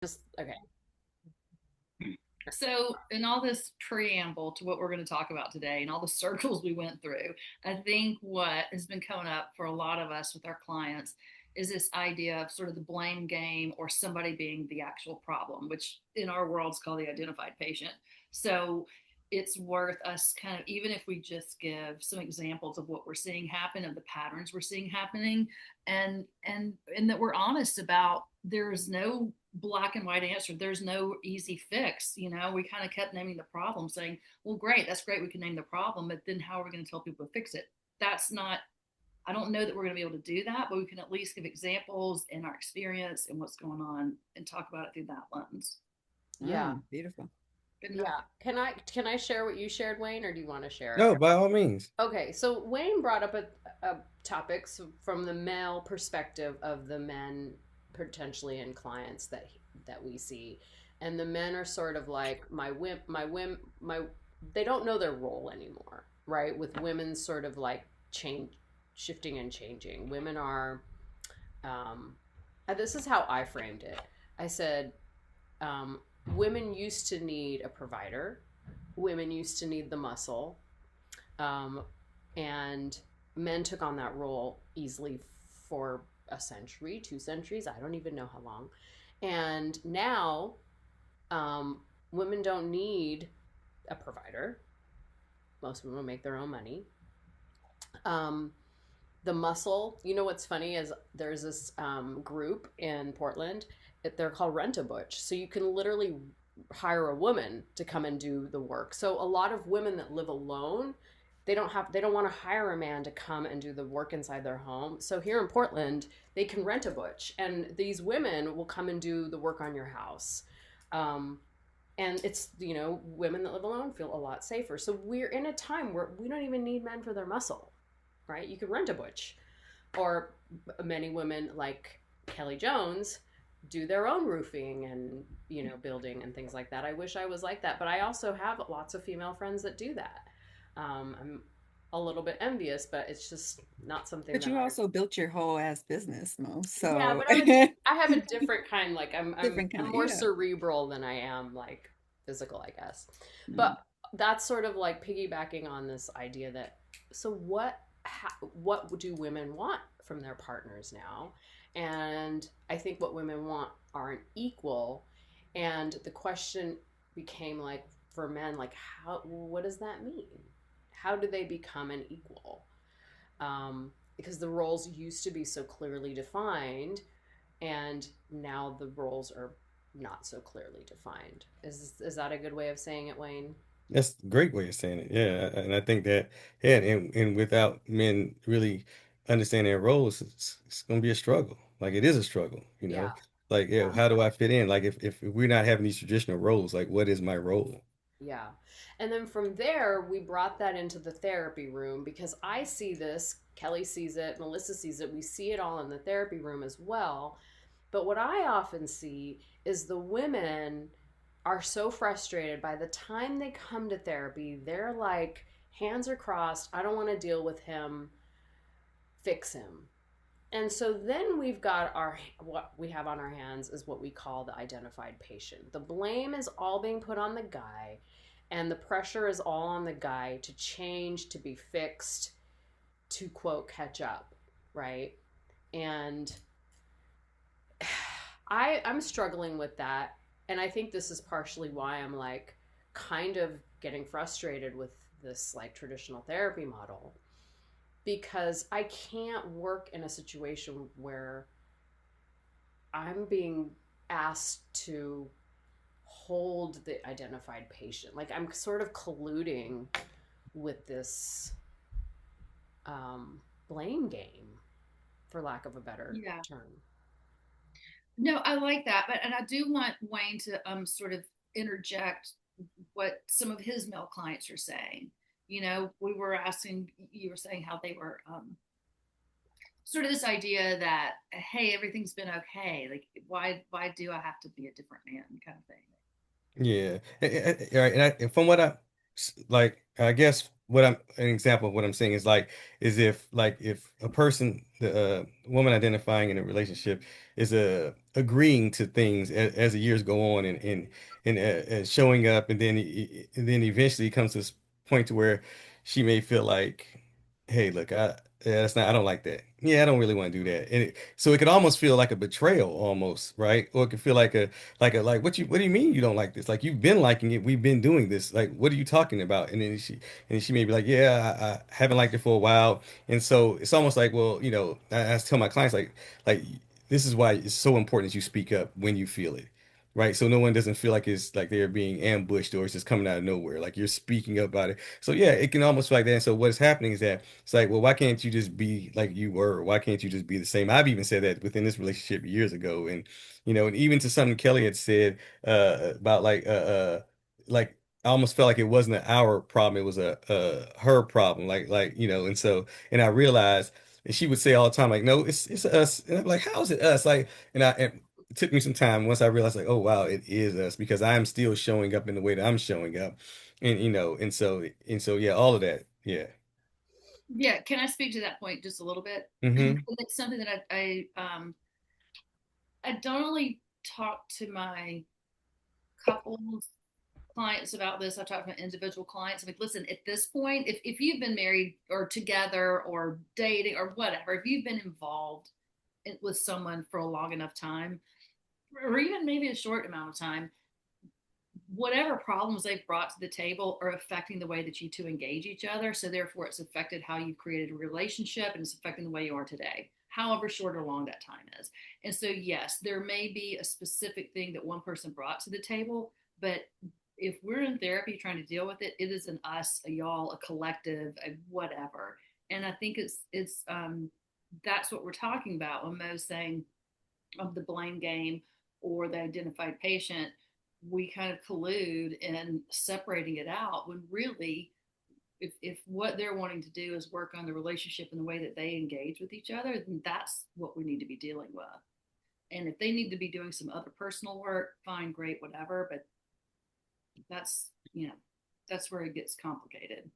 Just okay. So, in all this preamble to what we're going to talk about today and all the circles we went through, I think what has been coming up for a lot of us with our clients is this idea of sort of the blame game or somebody being the actual problem, which in our world is called the identified patient. So, it's worth us kind of, even if we just give some examples of what we're seeing happen, of the patterns we're seeing happening, and that we're honest about there's no black and white answer. There's no easy fix. We kind of kept naming the problem, saying, well, great, that's great, we can name the problem, but then how are we going to tell people to fix it? That's not, I don't know that we're going to be able to do that, but we can at least give examples in our experience and what's going on and talk about it through that lens. Yeah. Beautiful. Good enough. Yeah. Can I share what you shared, Wayne, or do you want to share it? No, by all means. Okay, so Wayne brought up a topic from the male perspective of the men potentially in clients that we see, and the men are sort of like my they don't know their role anymore, right? With women sort of like change, shifting and changing. Women are, um, this is how I framed it. I said, um, women used to need a provider. Women used to need the muscle, um, and men took on that role easily for a century, 2 centuries. I don't even know how long. And now, women don't need a provider. Most women make their own money. Um, the muscle, you know what's funny is there's this group in Portland. They're called Rent a Butch. So you can literally hire a woman to come and do the work. So a lot of women that live alone, they don't want to hire a man to come and do the work inside their home. So here in Portland, they can rent a butch, and these women will come and do the work on your house. Um, and it's, women that live alone feel a lot safer. So we're in a time where we don't even need men for their muscle, right? You could rent a butch, or many women like Kelly Jones do their own roofing and building and things like that. I wish I was like that, but I also have lots of female friends that do that. I'm a little bit envious, but it's just not something But that you I. also built your whole ass business, Mo. Yeah, So but I have a different kind. Like different I'm kind, more yeah. cerebral than I am like physical, I guess. Mm. But that's sort of like piggybacking on this idea that, so what do women want from their partners now? And I think what women want aren't equal. And the question became like, for men, like, what does that mean? How do they become an equal? Because the roles used to be so clearly defined, and now the roles are not so clearly defined. Is that a good way of saying it, Wayne? That's a great way of saying it. Yeah, and I think that, yeah, and without men really understanding their roles, it's going to be a struggle. Like it is a struggle, you Yeah, know. Like, yeah, yeah, how do I fit in? Like if we're not having these traditional roles, like what is my role? yeah. And then from there, we brought that into the therapy room because I see this, Kelly sees it, Melissa sees it, we see it all in the therapy room as well. But what I often see is the women are so frustrated by the time they come to therapy, they're like, hands are crossed, I don't want to deal with him, fix him. And so then we've got what we have on our hands is what we call the identified patient. The blame is all being put on the guy, and the pressure is all on the guy to change, to be fixed, to quote catch up, right? And I'm struggling with that, and I think this is partially why I'm like kind of getting frustrated with this like traditional therapy model, because I can't work in a situation where I'm being asked to hold the identified patient. Like I'm sort of colluding with this blame game, for lack of a better Yeah. term. No, I like that, but and I do want Wayne to sort of interject what some of his male clients are saying. We were asking, you were saying how they were sort of this idea that, hey, everything's been okay, like why do I have to be a different man, kind of thing. Yeah, right. And from what like I guess what I'm an example of what I'm saying is like is if like if a person the woman identifying in a relationship is agreeing to things as the years go on and showing up and then eventually comes to this point to where she may feel like, hey, look, that's not, I don't like that. Yeah, I don't really want to do that. So it could almost feel like a betrayal almost, right? Or it could feel like what do you mean you don't like this? Like you've been liking it, we've been doing this. Like what are you talking about? And she may be like, yeah, I haven't liked it for a while. And so it's almost like, well, I tell my clients like this is why it's so important that you speak up when you feel it. Right. So no one doesn't feel like it's like they're being ambushed or it's just coming out of nowhere. Like you're speaking up about it. So yeah, it can almost feel like that. And so what's happening is that it's like, well, why can't you just be like you were? Why can't you just be the same? I've even said that within this relationship years ago. And even to something Kelly had said about like I almost felt like it wasn't our problem, it was a her problem. And I realized, and she would say all the time, like, no, it's us. And I'm like, how is it us? Like, and it took me some time once I realized, like, oh wow, it is us because I'm still showing up in the way that I'm showing up. And yeah, all of that. Yeah. Yeah, can I speak to that point just a little bit? Hmm. It's something that I don't only talk to my couples clients about this. I talk to my individual clients. I'm like, listen, at this point, if you've been married or together or dating or whatever, if you've been involved with someone for a long enough time, or even maybe a short amount of time, whatever problems they've brought to the table are affecting the way that you two engage each other. So therefore, it's affected how you created a relationship, and it's affecting the way you are today, however short or long that time is. And so, yes, there may be a specific thing that one person brought to the table, but if we're in therapy trying to deal with it, it is an us, a y'all, a collective, a whatever. And I think it's that's what we're talking about when Mo's saying of the blame game or the identified patient. We kind of collude in separating it out when really, if what they're wanting to do is work on the relationship and the way that they engage with each other, then that's what we need to be dealing with. And if they need to be doing some other personal work, fine, great, whatever. But that's, that's where it gets complicated.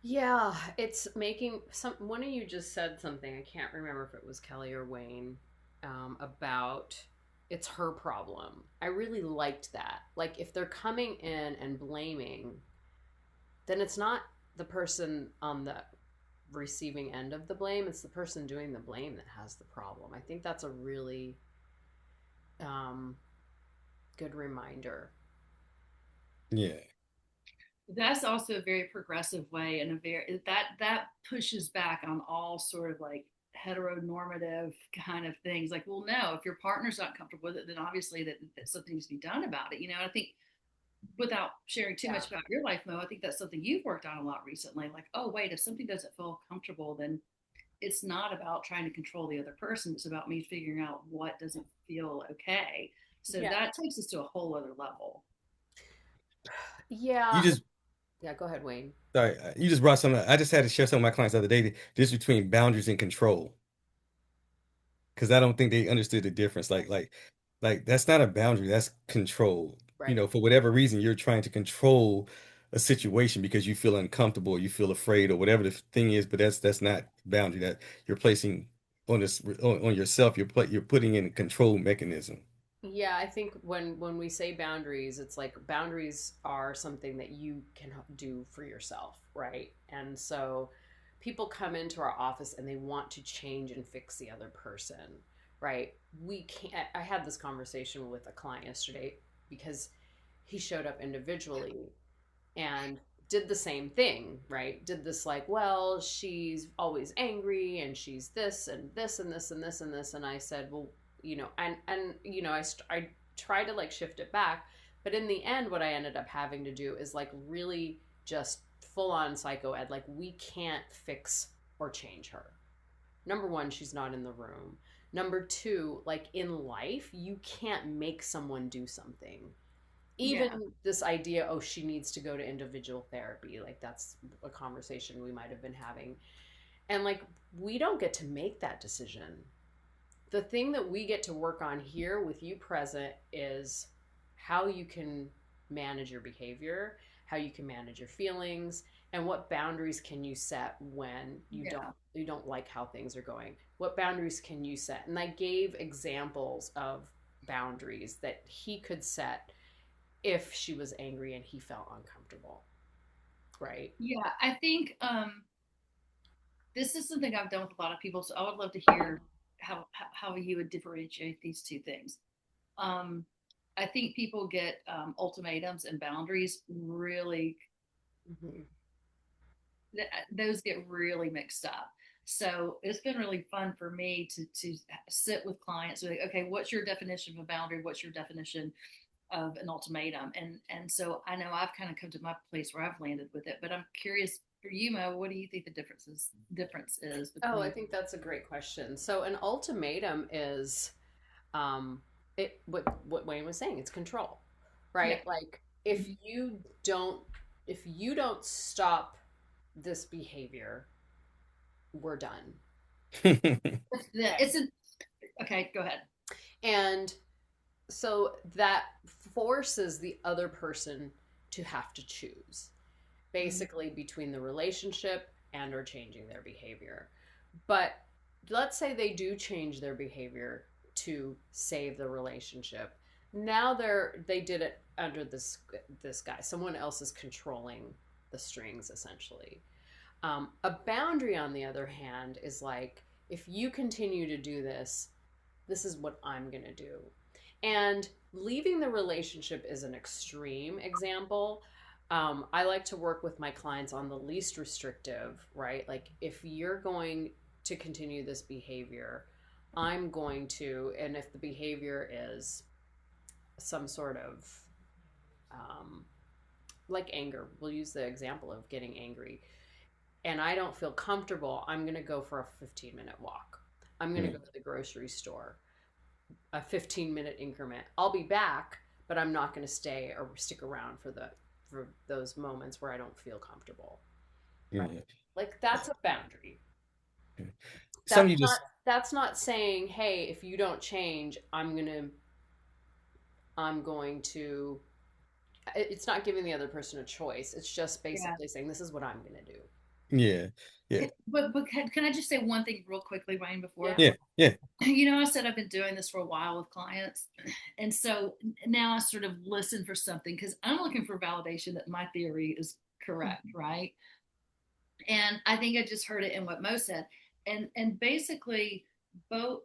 Yeah, it's making some. One of you just said something. I can't remember if it was Kelly or Wayne, about it's her problem. I really liked that. Like, if they're coming in and blaming, then it's not the person on the receiving end of the blame. It's the person doing the blame that has the problem. I think that's a really um, good reminder. Yeah. That's also a very progressive way, and a very that pushes back on all sort of like heteronormative kind of things. Like, well, no, if your partner's not comfortable with it, then obviously that something needs to be done about it. I think, without sharing too Yeah. much about your life, Mo, I think that's something you've worked on a lot recently. Like, oh wait, if something doesn't feel comfortable, then it's not about trying to control the other person. It's about me figuring out what doesn't feel okay. So Yeah. that takes us to a whole other level. You Yeah. just Yeah. Go ahead, Wayne. Sorry, you just brought some. I just had to share some of my clients the other day. This between boundaries and control, because I don't think they understood the difference. Like that's not a boundary. That's control. Right. For whatever reason, you're trying to control a situation because you feel uncomfortable, or you feel afraid, or whatever the thing is. But that's not boundary. That you're placing on yourself. You're putting in a control mechanism. Yeah, I think when we say boundaries, it's like boundaries are something that you can do for yourself, right? And so people come into our office and they want to change and fix the other person, right? We can't. I had this conversation with a client yesterday because he showed up individually and did the same thing, right? Did this like, well, she's always angry and she's this and this and this and this and this. And I said, well, I try to like shift it back. But in the end, what I ended up having to do is like really just full on psycho ed. Like, we can't fix or change her. Number one, she's not in the room. Number two, like in life, you can't make someone do something. Even Yeah. this idea, oh, she needs to go to individual therapy, like that's a conversation we might have been having. And like, we don't get to make that decision. The thing that we get to work on here with you present is how you can manage your behavior, how you can manage your feelings, and what boundaries can you set when Yeah. you don't like how things are going. What boundaries can you set? And I gave examples of boundaries that he could set if she was angry and he felt uncomfortable, right? Yeah, I think this is something I've done with a lot of people, so I would love to hear how you would differentiate these two things. Um, I think people get ultimatums and boundaries really, Mm-hmm. those get really mixed up. So it's been really fun for me to sit with clients and be like, okay, what's your definition of a boundary? What's your definition of an ultimatum? And so I know I've kind of come to my place where I've landed with it, but I'm curious for you, Mo, what do you think the difference is Oh, I between? think that's a great question. So an ultimatum is um what Wayne was saying, it's control, Yeah. right? Like Mhm. if you don't stop this behavior, we're done. Okay. It's an okay. Go ahead. And so that forces the other person to have to choose, Mhm. basically between the relationship and or changing their behavior. But let's say they do change their behavior to save the relationship. Now they did it under this guy. Someone else is controlling the strings essentially. A boundary, on the other hand, is like, if you continue to do this, this is what I'm going to do. And leaving the relationship is an extreme example. I like to work with my clients on the least restrictive, right? Like, if you're going to continue this behavior, I'm going to, and if the behavior is some sort of um, like anger, we'll use the example of getting angry, and I don't feel comfortable, I'm going to go for a 15-minute walk. I'm going to go to the grocery store, a 15-minute increment. I'll be back, but I'm not going to stay or stick around for those moments where I don't feel comfortable. Right? Yeah. Like, that's a boundary. Some you just That's not saying, "Hey, if you don't change, I'm going to." It's not giving the other person a choice. It's just Yeah. basically saying, "This is what I'm going to do." yeah. Yeah. But can I just say one thing real quickly, Ryan, before Yeah. Yeah. Yeah. I said I've been doing this for a while with clients, and so now I sort of listen for something because I'm looking for validation that my theory is correct, right? And I think I just heard it in what Mo said, and basically both,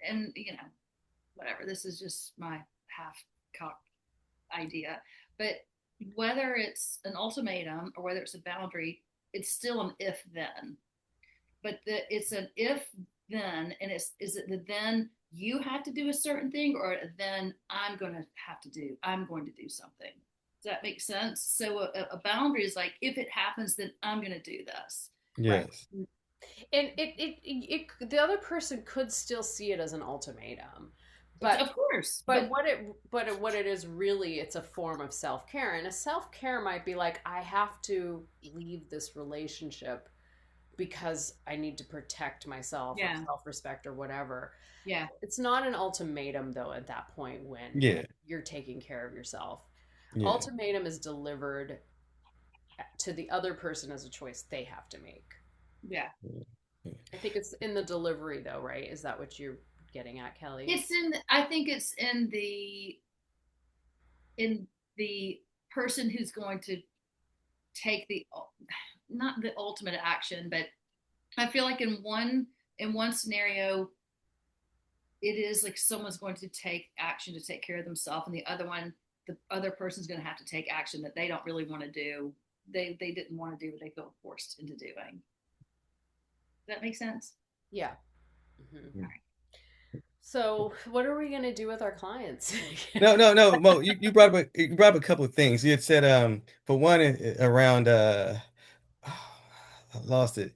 and whatever. This is just my half cocked idea, but whether it's an ultimatum or whether it's a boundary, it's still an if then. But it's an if then, and is it the then you have to do a certain thing, or then I'm going to do something. Does that make sense? So a boundary is like, if it happens, then I'm going to do this. Right. Yes. And the other person could still see it as an ultimatum, but Of course, but what it is really, it's a form of self-care. And a self-care might be like, I have to leave this relationship because I need to protect myself or yeah, self-respect or whatever. yeah, It's not an ultimatum though at that point when Yeah. you're taking care of yourself. Yeah. Ultimatum is delivered to the other person as a choice they have to make. yeah. Yeah. I think it's in the delivery though, right? Is that what you're getting at, Kelly? I think it's in the person who's going to take the not the ultimate action, but I feel like in one scenario it is like someone's going to take action to take care of themselves, and the other person's going to have to take action that they don't really want to do. They didn't want to do what they feel forced into doing. Does that make sense? Yeah. Hmm. All right. So, what are we going to do with our clients? No, no, no, Mo, you brought up a couple of things. You had said for one around I lost it.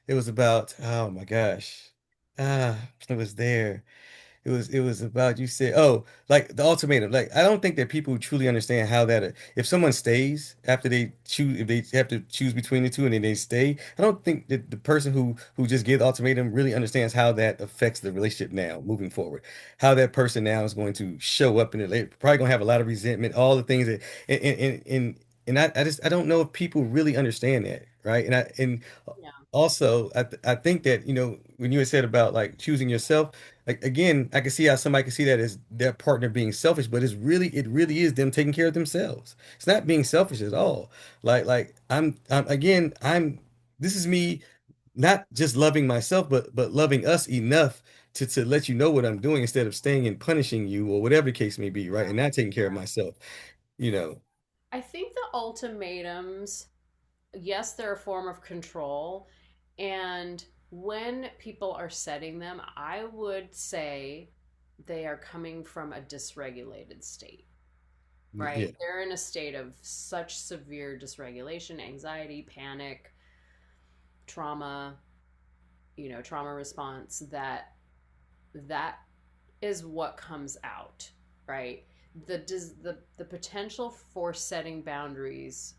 It was about, oh my gosh. It was there. it was about you said, oh, like the ultimatum. Like I don't think that people truly understand how that if someone stays after they choose, if they have to choose between the two and then they stay, I don't think that the person who just gave the ultimatum really understands how that affects the relationship now moving forward. How that person now is going to show up and they're probably gonna have a lot of resentment, all the things that and I just I don't know if people really understand that, right? And Yeah. also I think that when you had said about like choosing yourself, like again, I can see how somebody can see that as their partner being selfish, but it really is them taking care of themselves. It's not being selfish at all. Like I'm again I'm this is me not just loving myself, but loving us enough to let you know what I'm doing instead of staying and punishing you or whatever the case may be, right? And not taking care of Yeah. myself, you know. I think the ultimatums, yes, they're a form of control. And when people are setting them, I would say they are coming from a dysregulated state, Yeah. right? They're in a state of such severe dysregulation, anxiety, panic, trauma, trauma response that is what comes out, right? The potential for setting boundaries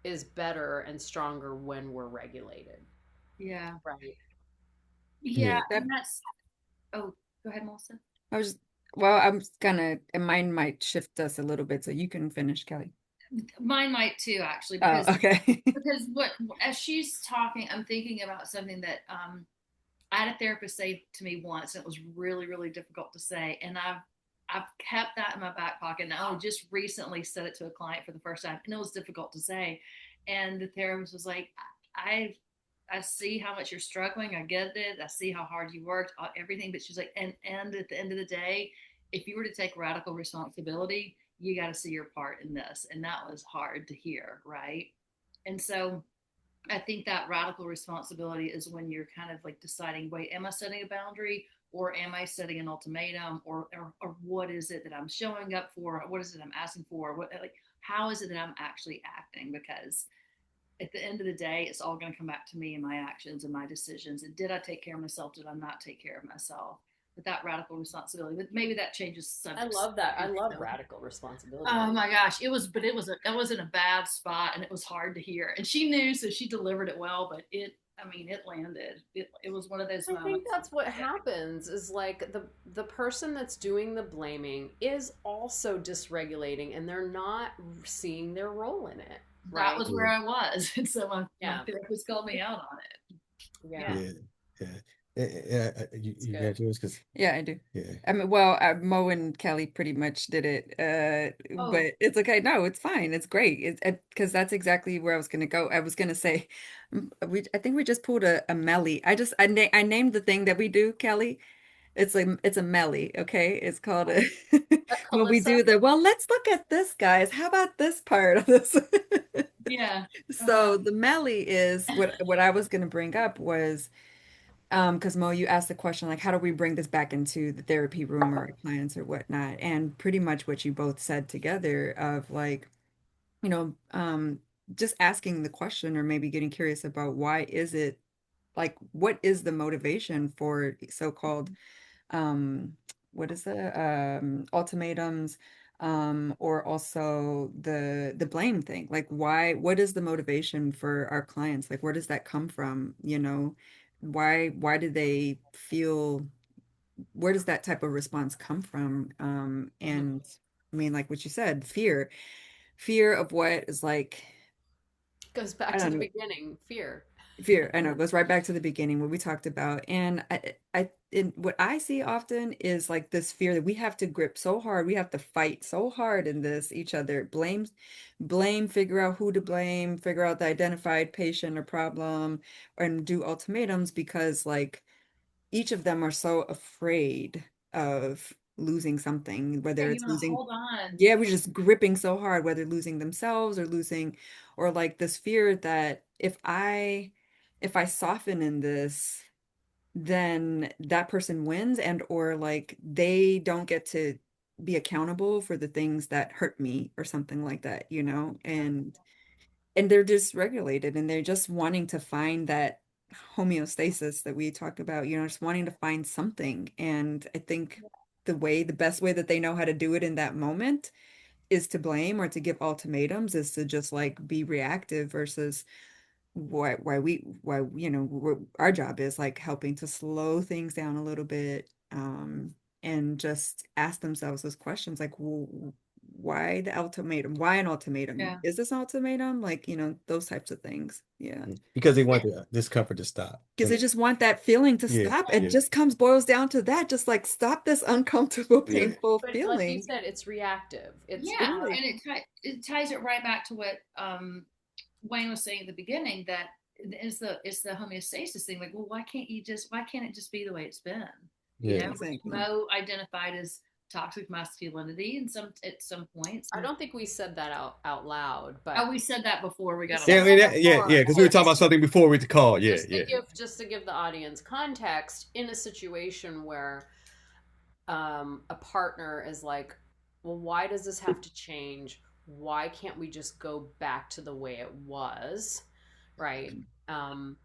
is better and stronger when we're regulated, Yeah. right? Yeah. Yeah. And That that's, oh, go ahead, Melissa. I was well, I'm gonna and mine might shift us a little bit, so you can finish, Kelly. Mine might too, actually, Oh, okay. because what as she's talking, I'm thinking about something that I had a therapist say to me once, and it was really, really difficult to say, and I've kept that in my back pocket. And I just recently said it to a client for the first time, and it was difficult to say. And the therapist was like, "I I see how much you're struggling. I get it. I see how hard you worked, everything." But she's like, and at the end of the day, if you were to take radical responsibility, you got to see your part in this, and that was hard to hear, right? And so I think that radical responsibility is when you're kind of like deciding, wait, am I setting a boundary, or am I setting an ultimatum, or what is it that I'm showing up for? What is it I'm asking for? What, like, how is it that I'm actually acting? Because at the end of the day, it's all going to come back to me and my actions and my decisions. And did I take care of myself? Did I not take care of myself? With that radical responsibility, but maybe that changes I subjects. love that. I love radical responsibility. Oh my gosh, it was in a bad spot, and it was hard to hear. And she knew, so she delivered it well, but I mean, it landed. It was one of those I think moments. that's what happens is like the person that's doing the blaming is also dysregulating and they're not seeing their role in it, That right? was where I was. And so my Yeah. therapist called me out on it. Yeah. Yeah. Yeah. Yeah. It's You good. got yours because Yeah, I do. yeah. I mean, well, Mo and Kelly pretty much did it, Oh, but it's okay. No, it's fine. It's great. It's because that's exactly where I was gonna go. I was gonna say, I think we just pulled a melly. I named the thing that we do, Kelly. It's a melly. Okay, it's called a when we Calissa? do well, let's look at this, guys. How about this part of this? yeah. Uh, So the melly is what I was gonna bring up was. Because Mo, you asked the question like, how do we bring this back into the therapy room or our clients or whatnot? And pretty much what you both said together of like, you know, just asking the question or maybe getting curious about why is it like, what is the motivation for so-called um what is the ultimatums or also the blame thing, like what is the motivation for our clients, like where does that come from, why do they feel, where does that type of response come from, Mhm. and I mean like what you said, fear of what is like, Goes back I to don't the know. beginning, fear. Fear, I know, goes right back to the beginning what we talked about. And what I see often is like this fear that we have to grip so hard, we have to fight so hard in this each other, blame, figure out who to blame, figure out the identified patient or problem, and do ultimatums because like each of them are so afraid of losing something, yeah, whether you it's want to losing, hold on. yeah, we're just gripping so hard, whether losing themselves or losing, or like this fear that if I soften in this, then that person wins and or like they don't get to be accountable for the things that hurt me or something like that. And they're dysregulated and they're just wanting to find that homeostasis that we talked about, just wanting to find something. And I think the best way that they know how to do it in that moment is to blame or to give ultimatums, is to just like be reactive versus our job is like helping to slow things down a little bit, and just ask themselves those questions like, why the ultimatum? Why an ultimatum? Yeah. Is this an ultimatum? Like, those types of things. Yeah. Because they want the discomfort to stop. Because they just want that feeling to Yeah, stop. It yeah, just boils down to that. Just like stop this uncomfortable, yeah, painful But like you feeling. said, it's reactive. It Yeah, is. and it ties it right back to what Wayne was saying at the beginning, that it's the homeostasis thing. Like, well, why can't it just be the way it's been? yeah. Which Exactly. Mo identified as toxic masculinity and some at some points. I don't think we said that out loud, Oh, but we said that before we we got on said Yeah, I the mean, that yeah, before. yeah, because we were But talking about something before with the call. Yeah, just to yeah, give the audience context, in a situation where a partner is like, well, why does this have to change? Why can't we just go back to the way it was? Right. Um,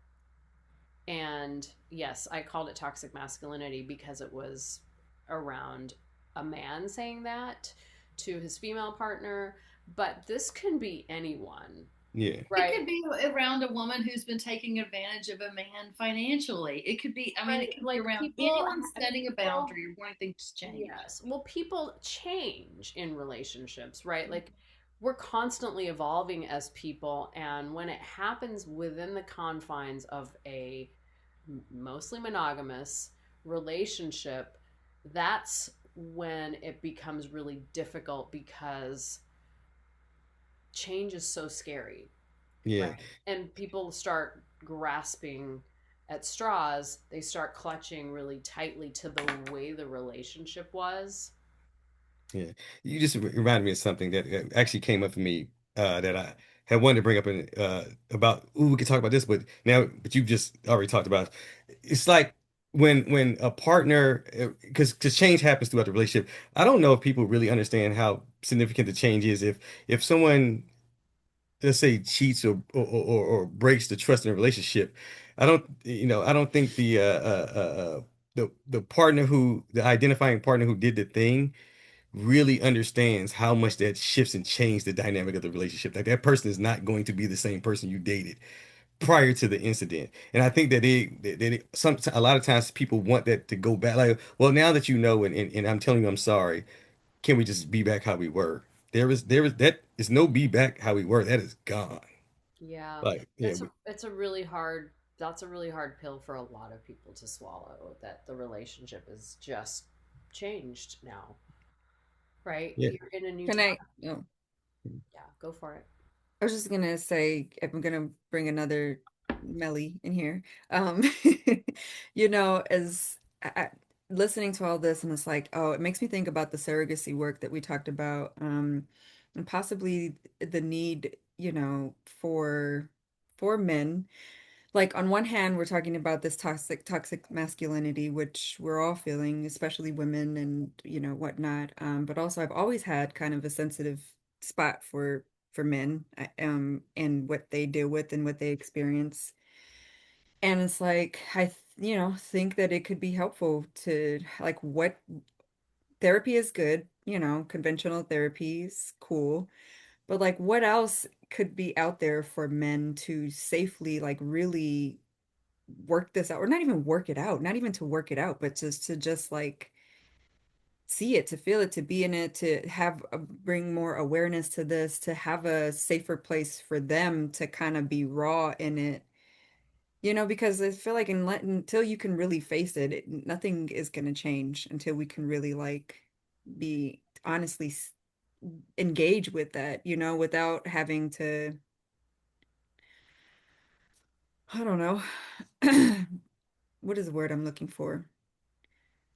and yes, I called it toxic masculinity because it was around a man saying that to his female partner, but this can be anyone, yeah, It right? could be around a woman who's been taking advantage of a man financially. It could be, I mean, Right. it could be Like around people, anyone setting a people boundary or wanting things to change. Yes. Well, people change in relationships, right? Like we're constantly evolving as people, and when it happens within the confines of a mostly monogamous relationship, that's when it becomes really difficult because change is so scary, yeah. right? And people start grasping at straws, they start clutching really tightly to the way the relationship was. Yeah, you just reminded me of something that actually came up for me that I had wanted to bring up about. Ooh, we could talk about this, but you've just already talked about it. It's like when a partner, because change happens throughout the relationship. I don't know if people really understand how significant the change is. If someone, let's say, cheats or breaks the trust in a relationship, I don't think the partner who the identifying partner who did the thing really understands how much that shifts and changes the dynamic of the relationship. Like that person is not going to be the same person you dated prior to the incident. And I think a lot of times people want that to go back. Like, well, now that you know, and I'm telling you I'm sorry, can we just be back how we were? That is no be back how we were. That is gone. Yeah, Like, yeah, it's a really hard that's a really hard pill for a lot of people to swallow, that the relationship is just changed now, right? yeah. You're in a new Can time. I? Oh, Yeah, go for it. I was just gonna say, I'm gonna bring another Melly in here. As listening to all this, and it's like, oh, it makes me think about the surrogacy work that we talked about, and possibly the need, for men. Like on one hand, we're talking about this toxic masculinity, which we're all feeling, especially women and whatnot. But also, I've always had kind of a sensitive spot for men, and what they deal with and what they experience. And it's like think that it could be helpful to like what therapy is good, conventional therapy is cool, but like what else could be out there for men to safely like really work this out, or not even work it out, not even to work it out, but just like see it, to feel it, to be in it, to have bring more awareness to this, to have a safer place for them to kind of be raw in it, because I feel like until you can really face it, nothing is going to change until we can really like be honestly engage with that, without having to, I don't know, what is the word I'm looking for?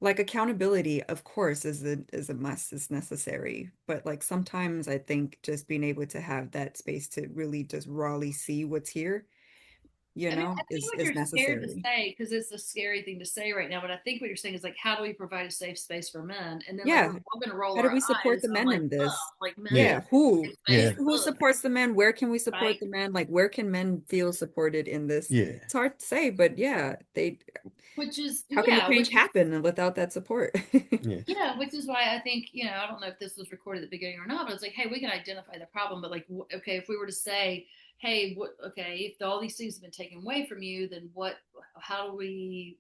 Like accountability, of course, is a must, is necessary. But like sometimes I think just being able to have that space to really just rawly see what's here you I mean, know, I think what is you're scared to necessary. say, because it's a scary thing to say right now, but I think what you're saying is like, how do we provide a safe space for men? And then like we're Yeah. all going to roll How do our we support eyes the on men like, in this? like men Yeah. Yeah, need a who? safe Who space. Yeah. who supports the men? Where can we Right? support the men? Like where can men feel supported in this? Yeah. It's hard to say, but yeah, they Which is how can the yeah, change happen without that support? Yeah. which is why I think, I don't know if this was recorded at the beginning or not, but it's like, hey, we can identify the problem, but like, okay, if we were to say, hey, if all these things have been taken away from you, then how do we,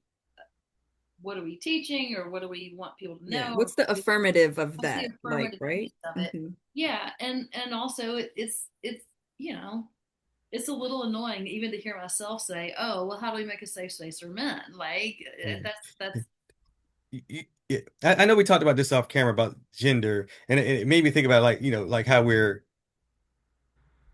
what are we teaching, or what do we want people to Yeah. know, or What's the affirmative of what's the that? Like, affirmative right? piece of it? Hmm. Yeah, and also it's you know it's a little annoying even to hear myself say, oh well, how do we make a safe space for men? Like Yeah. that's Yeah. I know we talked about this off camera about gender, and it made me think about like, like how we're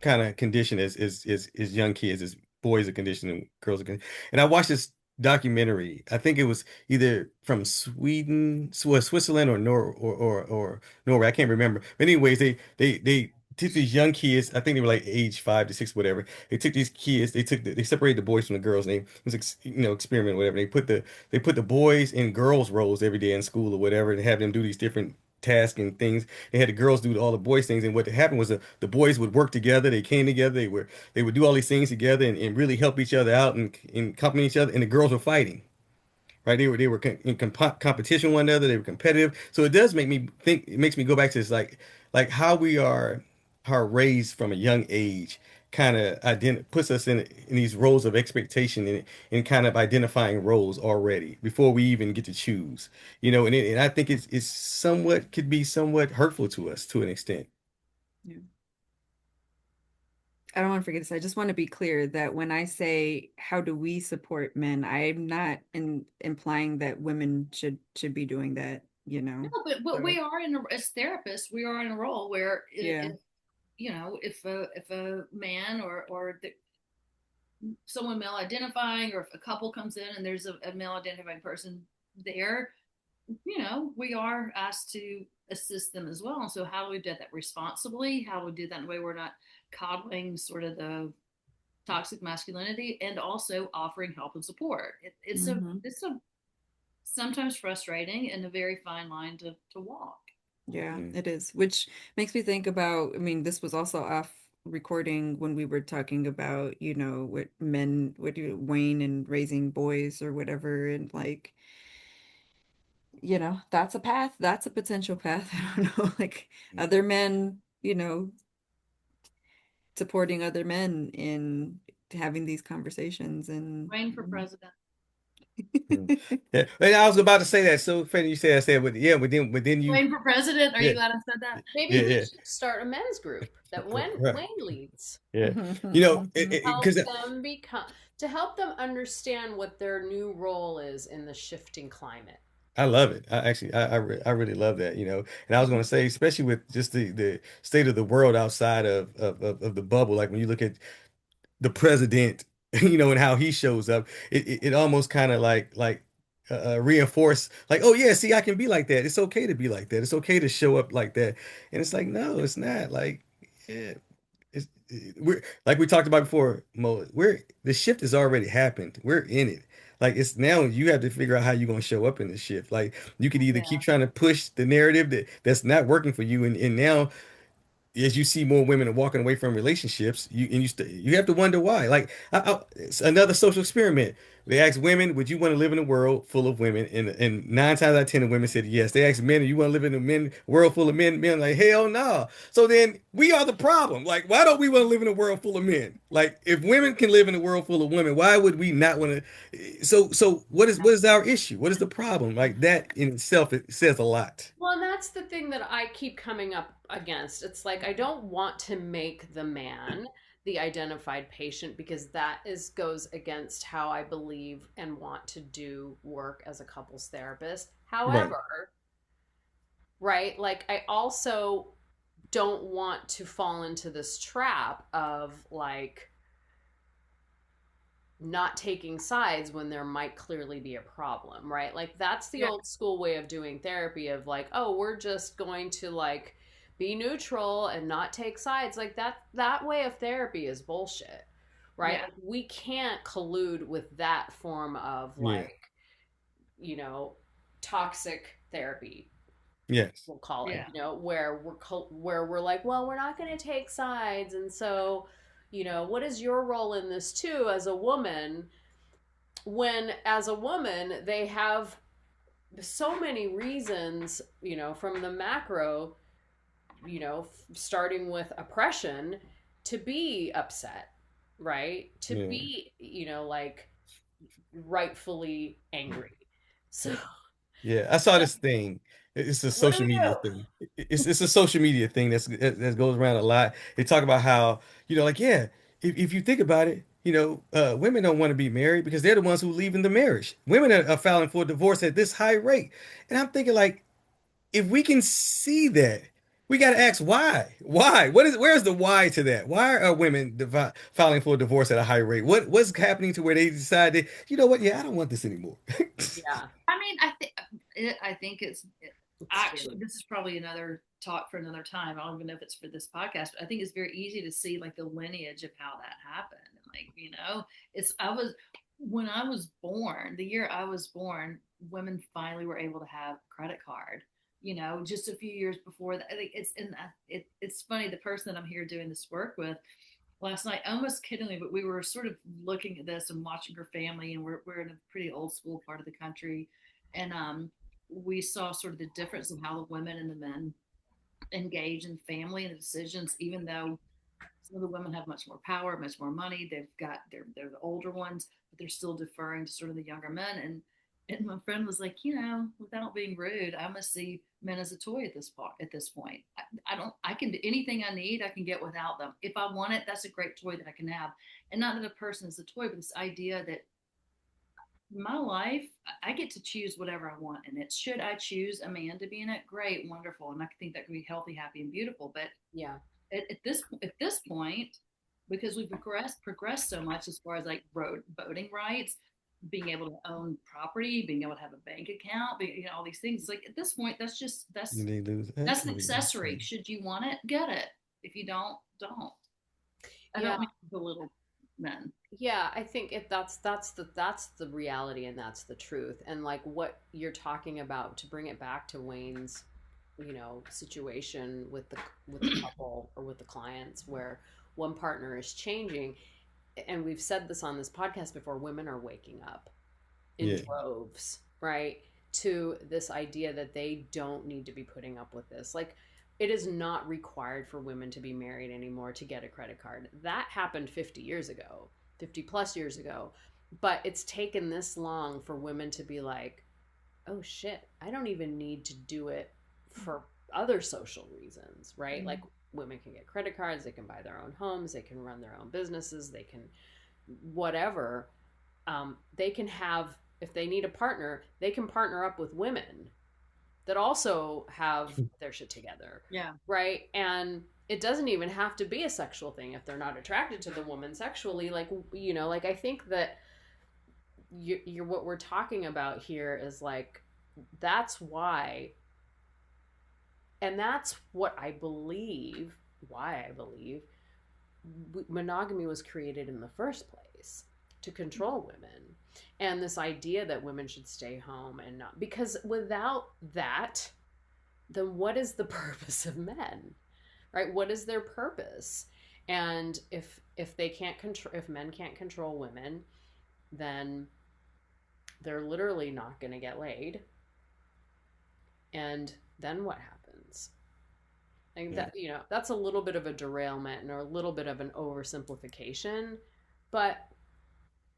kind of conditioned as young kids, as boys are conditioned and girls are conditioned. And I watched this documentary. I think it was either from Sweden, Switzerland, or or Norway. I can't remember. But anyways, they took these young kids. I think they were like age 5 to 6, whatever. They took these kids. They separated the boys from the girls. And it was experiment, whatever. They put the boys in girls' roles every day in school or whatever, and have them do these different tasks and things. They had the girls do all the boys things, and what happened was the boys would work together. They came together. They would do all these things together and really help each other out and compliment each other. And the girls were fighting, right? They were in competition with one another. They were competitive. So it does make me think. It makes me go back to this, like how we are raised from a young age. Kind of puts us in these roles of expectation and kind of identifying roles already before we even get to choose. And I think it's somewhat could be somewhat hurtful to us to an extent. Yeah. I don't want to forget this. I just want to be clear that when I say how do we support men, I'm not implying that women should be doing that, you no, know. but So we are as therapists, we are in a role where yeah. if a man or someone male identifying, or if a couple comes in and there's a male identifying person there, we are asked to assist them as well. And so how do we do that responsibly? How do we do that in a way we're not coddling sort of the toxic masculinity, and also offering help and support? Hmm. It's a sometimes frustrating and a very fine line to walk. Yeah, Mm. it is. Which makes me think about, I mean, this was also off recording when we were talking about, what men, what do Wayne and raising boys or whatever, and like, that's a path, that's a potential path. I don't know, like other men, supporting other men in having these conversations and Running for president. Mm. Yeah, and I was about to say that. So funny you say I said, but yeah, but then you, Running for president. Are yeah, you glad I said that? Maybe yeah, we yeah, should start a men's group that right, Wayne leads. yeah. Help Because them become to help them understand what their new role is in the shifting climate. I love it. I actually, I really love that. And I was going to say, especially with just the state of the world outside of the bubble, like when you look at the president, and how he shows up, it almost kind of like reinforce like, oh yeah, see, I can be like that. It's okay to be like that. It's okay to show up like that. And it's like, no, it's not. Like, yeah, we're like we talked about before, Mo. The shift has already happened. We're in it. Like it's now you have to figure out how you're gonna show up in the shift. Like you could either keep Yeah. trying to push the narrative that's not working for you, and now as you see more women are walking away from relationships, you have to wonder why. Like it's another social experiment. They asked women, "Would you want to live in a world full of women?" And 9 times out of 10, the women said yes. They asked men, "You want to live in a world full of men?" Men like, "Hell no." So then we are the problem. Like, why don't we want to live in a world full of men? Like, if women can live in a world full of women, why would we not want to? So what is our issue? What is the problem? Like that in itself, it says a lot. Well, and that's the thing that I keep coming up against. It's like I don't want to make the man the identified patient because that goes against how I believe and want to do work as a couples therapist. Right. However, right, like I also don't want to fall into this trap of like not taking sides when there might clearly be a problem, right? Like that's the Yeah. old school way of doing therapy of like, oh, we're just going to like be neutral and not take sides. Like that way of therapy is bullshit. right? Yeah. Like we can't collude with that form of Yeah. like, you know, toxic therapy, Yes. we'll call it, Yeah. you know, where we're like, well, we're not going to take sides, and so, you know, what is your role in this too as a woman? When as a woman, they have so many reasons, you know, from the macro, you know, starting with oppression, to be upset, right? To Yeah. be, you know, like rightfully angry. So, Yeah, I saw this thing. It's a what do social we media do? thing. It's a social media thing that goes around a lot. They talk about how, like, yeah, if you think about it, women don't want to be married because they're the ones who leave in the marriage. Women are filing for divorce at this high rate. And I'm thinking, like, if we can see that, we got to ask why. Why? Where's the why to that? Why are women filing for divorce at a high rate? What's happening to where they decide that, you know what? Yeah, I don't want this anymore. Yeah, I mean, I think it's actually, true. this is probably another talk for another time. I don't even know if it's for this podcast, but I think it's very easy to see like the lineage of how that happened. Like, when I was born, the year I was born, women finally were able to have a credit card. Just a few years before that. It's funny. The person that I'm here doing this work with last night, almost kiddingly, but we were sort of looking at this and watching her family, and we're in a pretty old school part of the country, and we saw sort of the difference in how the women and the men engage in family and the decisions, even though some of the women have much more power, much more money. They're the older ones, but they're still deferring to sort of the younger men. And my friend was like, without being rude, I must see men as a toy at this part. At this point, I don't. I can do anything I need. I can get without them. If I want it, that's a great toy that I can have. And not that a person is a toy, but this idea that my life, I get to choose whatever I want in it. Should I choose a man to be in it? Great, wonderful, and I think that can be healthy, happy, and beautiful. But Yeah. at this point, because we've progressed so much as far as like voting rights, being able to own property, being able to have a bank account, all these things. Like at this point, that's just that's They lose that's an equity. accessory. Should you want it, get it. If you don't. I Yeah. don't mean to belittle men. Yeah, I think that's the reality, and that's the truth. And like what you're talking about, to bring it back to Wayne's, you know, situation with the couple or with the clients, where one partner is changing, and we've said this on this podcast before, women are waking up in Yeah. droves, right? To this idea that they don't need to be putting up with this. Like, it is not required for women to be married anymore to get a credit card. That happened 50 years ago, 50 plus years ago. But it's taken this long for women to be like, oh shit, I don't even need to do it for other social reasons, right? Like, women can get credit cards, they can buy their own homes, they can run their own businesses, they can whatever. They can have, if they need a partner, they can partner up with women that also have their shit together, Yeah. right? And it doesn't even have to be a sexual thing if they're not attracted to the woman sexually. Like, you know, like I think that you're what we're talking about here is like, that's why, and that's what I believe, why I believe monogamy was created in the first place, to control women. And this idea that women should stay home and not, because without that, then what is the purpose of men? Right? What is their purpose? And if they can't control, if men can't control women, then they're literally not going to get laid. And then what happens? Like that, you know, that's a little bit of a derailment, or a little bit of an oversimplification, but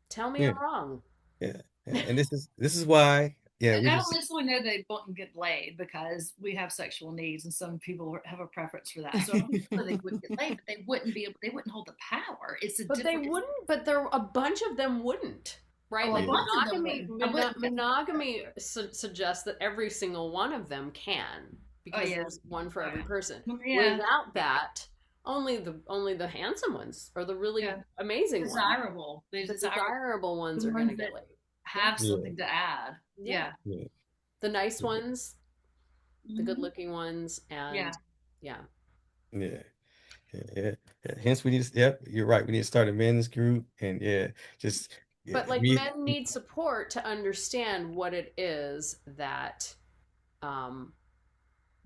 tell me Yeah. I'm wrong. Yeah. Yeah. And this is why, yeah, we I don't just necessarily know they wouldn't get laid because we have sexual needs, and some people have a preference for that. So I'm sure they wouldn't get laid, but they wouldn't be able. They wouldn't hold the power. It's a But they different. wouldn't, but there a bunch of them wouldn't, right? Oh, a Like bunch of them monogamy, wouldn't. I wouldn't. monogamy suggests that every single one of them can, Oh because yeah. there's one for every person. Yeah. Without that, only the handsome ones, or the really Yeah. amazing ones. Desirable. The The desirable ones the are going to ones get that laid. have Yeah. something to add. Yeah. Yeah. The nice ones, the Mhm. good looking ones, and Yeah. yeah. yeah. Yeah. Hence, we need to, yep, you're right. We need to start a men's group, and yeah, just yeah, But like me. men need support to understand what it is that um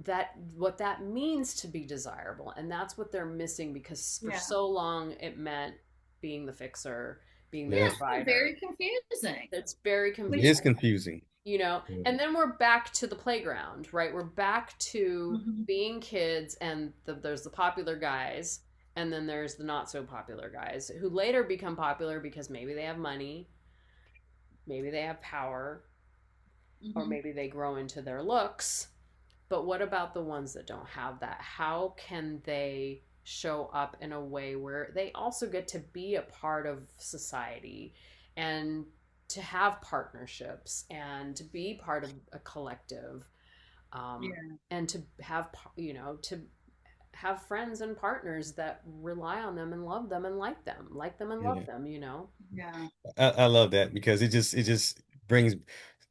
that what that means to be desirable, and that's what they're missing, because for Yeah. so long it meant being the fixer, being the Yeah, Yeah, it's been provider. very confusing. It's very it We, is confusing, confusing. Yeah. and then we're back to the playground, right? We're back to Mhm. being kids, and there's the popular guys, and then there's the not so popular guys who later become popular because maybe they have money, maybe they have power, or Mhm. maybe they grow into their looks. But what about the ones that don't have that? How can they show up in a way where they also get to be a part of society, and to have partnerships, and to be part of a collective, Yeah. and to have, to have friends and partners that rely on them and love them and like them and love Yeah. them. Yeah. I love that because it just brings.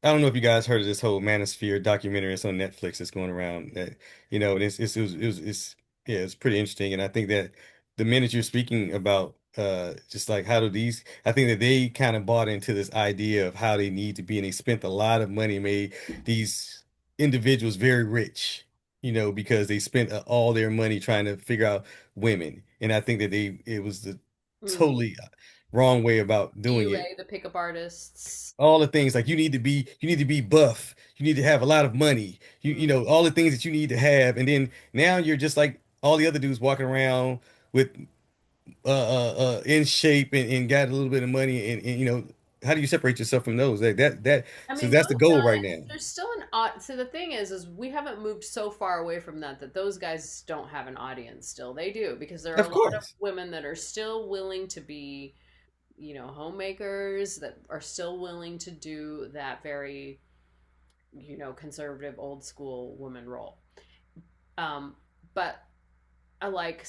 I don't know if you guys heard of this whole Manosphere documentary. It's on Netflix. It's going around. That it's yeah, it's pretty interesting. And I think that the minute you're speaking about just like how do these, I think that they kind of bought into this idea of how they need to be, and they spent a lot of money, made these individuals very rich. Because they spent all their money trying to figure out women, and I think that it was the Mm. totally wrong way about doing it. PUA, the pickup artists. All the things like you need to be buff, you need to have a lot of money, Mm. all the things that you need to have, and then now you're just like all the other dudes walking around with in shape and got a little bit of money, and how do you separate yourself from those like that I so mean, that's the those goal right guys, now. there's still an odd. So the thing is we haven't moved so far away from that those guys don't have an audience still. They do, because there are a Of lot of course. women that are still willing to be, homemakers, that are still willing to do that very, conservative, old school woman role. Um, but I like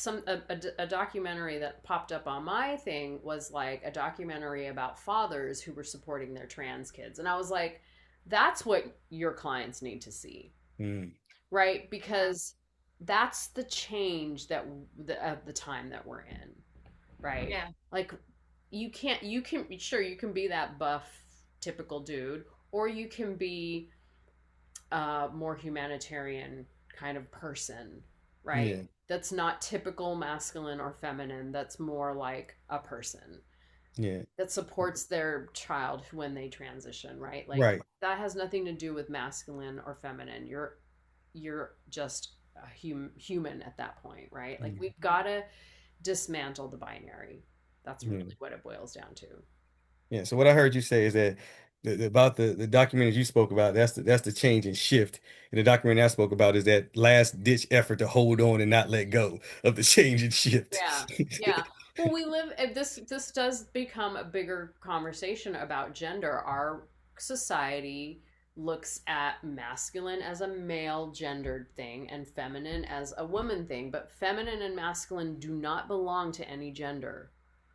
a documentary that popped up on my thing was like a documentary about fathers who were supporting their trans kids, and I was like, that's what your clients need to see, Mm, right? Because that's the change that of the time that we're in, right? Yeah. Like, you can be that buff typical dude, or you can be a more humanitarian kind of person, right? yeah, That's not typical masculine or feminine. That's more like a person yeah, that supports their child when they transition, right? Like, right, that has nothing to do with masculine or feminine. You're just a human at that point, right? Like, mm, we've got to dismantle the binary. That's yeah. really what it boils down to. Yeah. So what I heard you say is that about the documentaries you spoke about, that's the change and shift. And the documentary I spoke about is that last ditch effort to hold on and not let go of the change and shift. Yeah, yeah. Well, this does become a bigger conversation about gender. Our society looks at masculine as a male gendered thing and feminine as a woman thing, but feminine and masculine do not belong to any gender,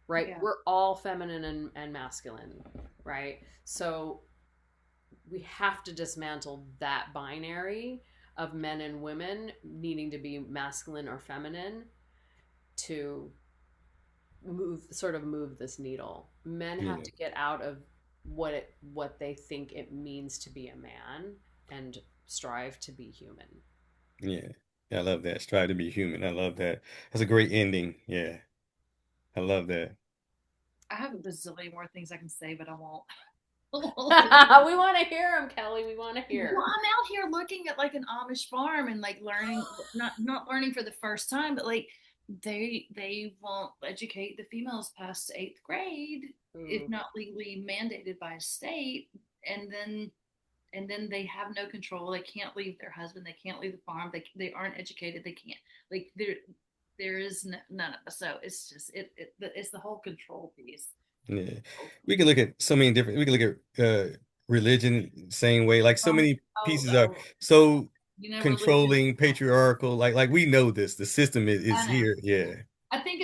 right? Yeah. We're all feminine and masculine, right? So we have to dismantle that binary of men and women needing to be masculine or feminine to move this needle. Men have Yeah, to get out of what they think it means to be a man, and strive to be human. yeah. I love that. Strive to be human. I love that. That's a great ending. Yeah. I love that. I have a bazillion more things I can say, but I won't. We want to hear them, Kelly. We want to hear. Well, I'm out here looking at like an Amish farm and like learning, not learning for the first time, but like they won't educate the females past eighth grade if Ooh. not legally mandated by a state, and then they have no control. They can't leave their husband. They can't leave the farm. They aren't educated. They can't like there is none of it. So it's just it's the whole control piece. Yeah. We can look at so many different, we can look at religion same way. Like so Oh, many oh, pieces are oh, so religion. controlling, patriarchal. Like we know this. The system is I know. here. Yeah. I think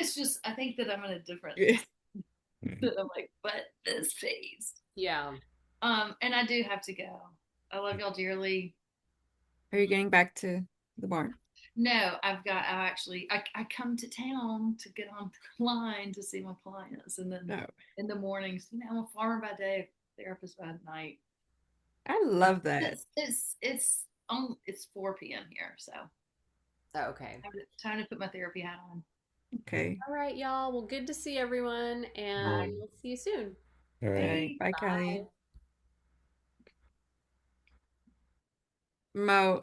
that I'm in a different Mhm. that I'm like, but this phase. Yeah. And I do have to go. I love y'all dearly. Are you getting back to the barn? No, I come to town to get on the line to see my clients, and then Oh, in the mornings, I'm a farmer by day, therapist by night. I love that. It's 4 p.m. here, so Okay. time to put my therapy hat on. Okay. All right, y'all. Well, good to see everyone, and Bye. we'll see you soon. All All right. right. Bye. Bye, Kelly. Bye. Mo,